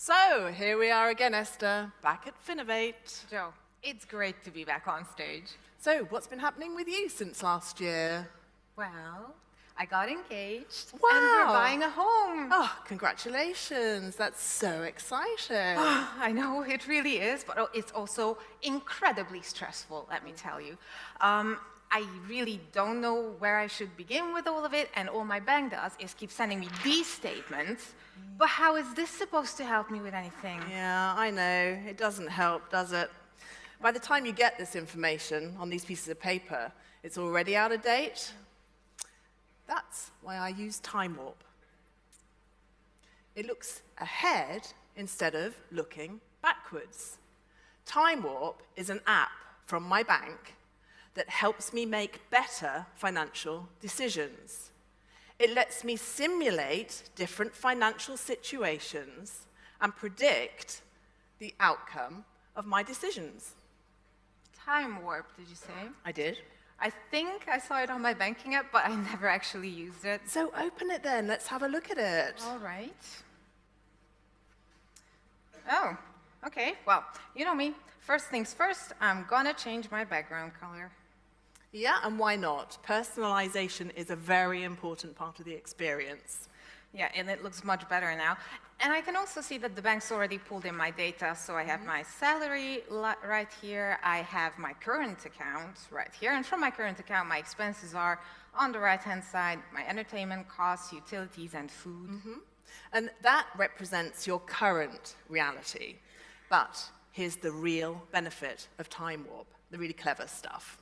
So, here we are again, Esther, back at Finovate. Joe, it's great to be back on stage. So, what's been happening with you since last year? Well, I got engaged, Wow. and we're buying a home. Oh, congratulations. That's so exciting. I know, it really is, but it's also incredibly stressful, let me tell you. I really don't know where I should begin with all of it, and all my bank does is keep sending me these statements. But how is this supposed to help me with anything? Yeah, I know. It doesn't help, does it? By the time you get this information on these pieces of paper, it's already out of date. That's why I use Time Warp. It looks ahead instead of looking backwards. Time Warp is an app from my bank that helps me make better financial decisions. It lets me simulate different financial situations and predict the outcome of my decisions. Time Warp, did you say? I did. I think I saw it on my banking app, but I never actually used it. So open it then, let's have a look at it. All right. Oh, okay. Well, you know me. First things first, I'm gonna change my background color. Yeah, and why not? Personalization is a very important part of the experience. Yeah, and it looks much better now. And I can also see that the bank's already pulled in my data, so I have my salary right here, I have my current account right here, and from my current account, my expenses are on the right-hand side, my entertainment costs, utilities, and food. And that represents your current reality. But here's the real benefit of Time Warp, the really clever stuff.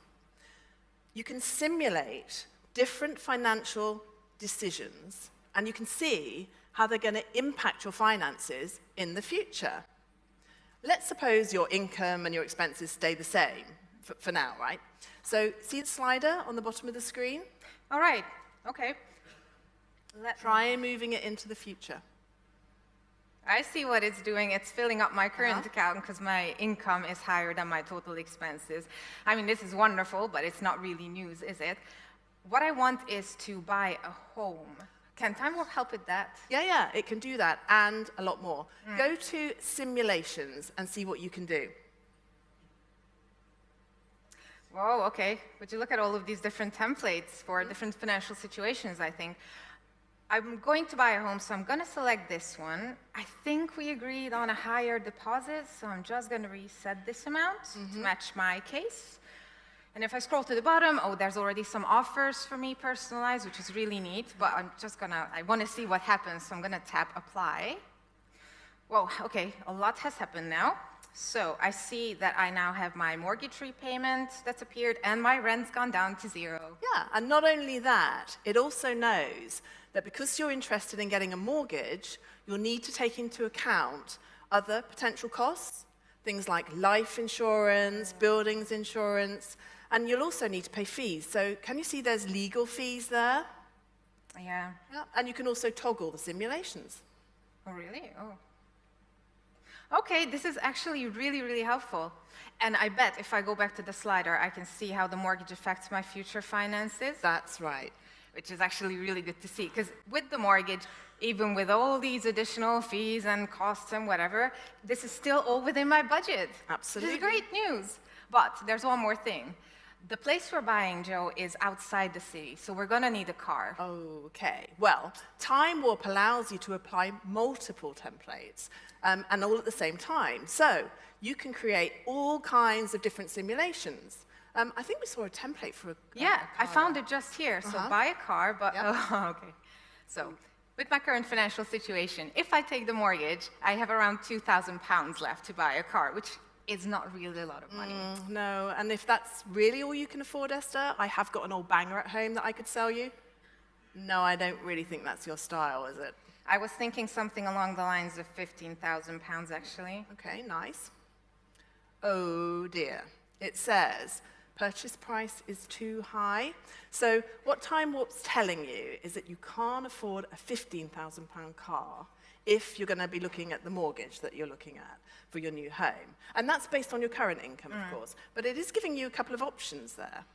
You can simulate different financial decisions, and you can see how they're going to impact your finances in the future. Let's suppose your income and your expenses stay the same for now, right? So see the slider on the bottom of the screen? All right, okay. Try moving it into the future. I see what it's doing. It's filling up my current account because my income is higher than my total expenses. I mean, this is wonderful, but it's not really news, is it? What I want is to buy a home. Can Time Warp help with that? Yeah, it can do that, and a lot more. Go to simulations and see what you can do. Whoa, okay. Would you look at all of these different templates for different financial situations, I think. I'm going to buy a home, so I'm going to select this one. I think we agreed on a higher deposit, so I'm just going to reset this amount to match my case. And if I scroll to the bottom, oh, there's already some offers for me personalized, which is really neat, but I want to see what happens, so I'm going to tap Apply. Whoa, okay, a lot has happened now. So I see that I now have my mortgage repayment that's appeared, and my rent's gone down to 0. Yeah, and not only that, it also knows that because you're interested in getting a mortgage, you'll need to take into account other potential costs, things like life insurance, buildings insurance, and you'll also need to pay fees. So can you see there's legal fees there? Yeah. And you can also toggle the simulations. Oh, really? Oh. Okay, this is actually really, really helpful. And I bet if I go back to the slider, I can see how the mortgage affects my future finances. That's right. Which is actually really good to see. Because with the mortgage, even with all these additional fees and costs and whatever, this is still all within my budget. Absolutely. This is great news. But there's one more thing. The place we're buying, Joe, is outside the city, so we're going to need a car. Okay. Well, Time Warp allows you to apply multiple templates, and all at the same time. So you can create all kinds of different simulations. I think we saw a template for a Yeah, a I found it just here. So buy a car, but okay. So with my current financial situation, if I take the mortgage, I have around £2,000 left to buy a car, which is not really a lot of money. No, and if that's really all you can afford, Esther, I have got an old banger at home that I could sell you. No, I don't really think that's your style, is it? I was thinking something along the lines of £15,000, actually. Okay, nice. Oh dear. It says purchase price is too high. So what Time Warp's telling you is that you can't afford a £15,000 car if you're going to be looking at the mortgage that you're looking at for your new home. And that's based on your current income, of course. But it is giving you a couple of options there.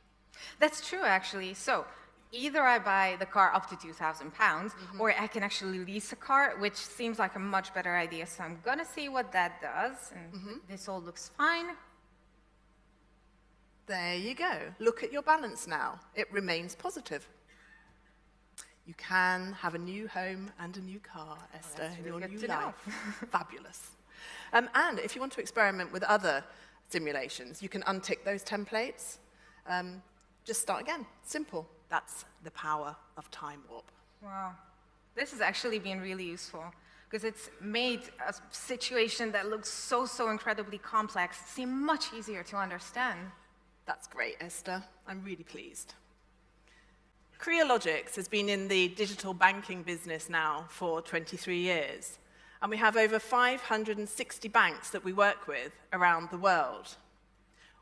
That's true, actually. So either I buy the car up to £2,000, or I can actually lease a car, which seems like a much better idea. So I'm gonna see what that does. And this all looks fine. There you go. Look at your balance now. It remains positive. You can have a new home and a new car, Esther, in your new life. Fabulous. And if you want to experiment with other simulations, you can untick those templates. Just start again. Simple. That's the power of Time Warp. Wow. This has actually been really useful because it's made a situation that looks so incredibly complex seem much easier to understand. That's great, Esther. I'm really pleased. Crealogix has been in the digital banking business now for 23 years, and we have over 560 banks that we work with around the world.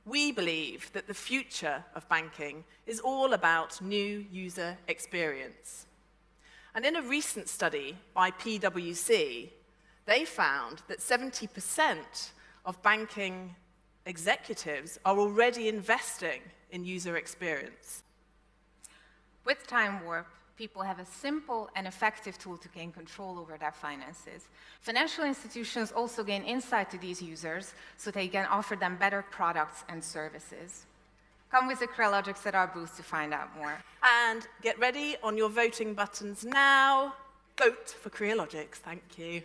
We believe that the future of banking is all about new user experience. And in a recent study by PwC, they found that 70% of banking executives are already investing in user experience. With Time Warp, people have a simple and effective tool to gain control over their finances. Financial institutions also gain insight to these users so they can offer them better products and services. Come visit Crealogix at our booth to find out more. And get ready on your voting buttons now. Vote for Crealogix. Thank you.